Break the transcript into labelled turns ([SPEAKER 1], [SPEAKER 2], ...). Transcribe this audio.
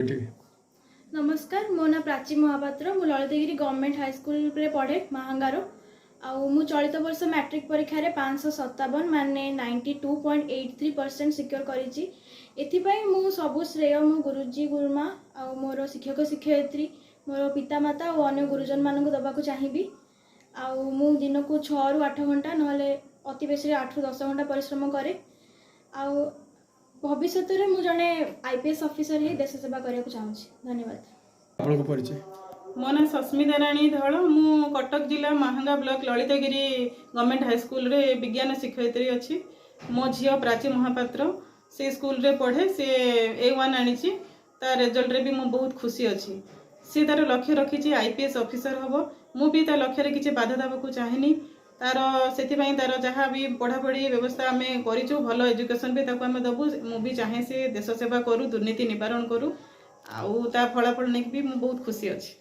[SPEAKER 1] नमस्कार मो ना प्राची महापात्र मु ललितगिरी गवर्नमेंट हाई स्कूल रे पढ़े महांगार मु चलित वर्ष मैट्रिक परीक्षा रे 557 माने 92.83% सिक्योर करिछि। एथिपाई मु सबु श्रेय मो गुरुजी गुरुमा आ मोर शिक्षक शिक्षयित्री मोर पितामाता और अन्य गुरुजन मानक दबाकू चाहिबी। मु दिन को 6 ରୁ 8 घंटा नहले अति बेसी 8 ରୁ 10 घंटा परिश्रम करे। भविष्य में मुझे जड़े आईपीएस ऑफिसर ही देश सेवा करने को चाहूँगी। धन्यवाद।
[SPEAKER 2] मो ना सस्मिता राणी धल मु कटक जिला Mahanga block Lalitgiri government high school रे विज्ञान शिक्षयित्री अच्छी। मो झील प्राची महापात्र से स्कूल रे पढ़े से A1 आनी तार रिजल्ट रे भी मु बहुत खुशी अच्छी। सी तार लक्ष्य रखी आईपीएस ऑफिसर हम मु भी तार लक्ष्य किसी बाधा देवाक चाहेनी। तार से तार जहाँ भी पढ़ापढ़ी व्यवस्था आम करूँ भल एजुकेशन भी आम दबू मु भी चाहे से देश सेवा करूँ दुर्नीति निवारण करूँ आ फलाफल नहीं भी बहुत खुशी अच्छी।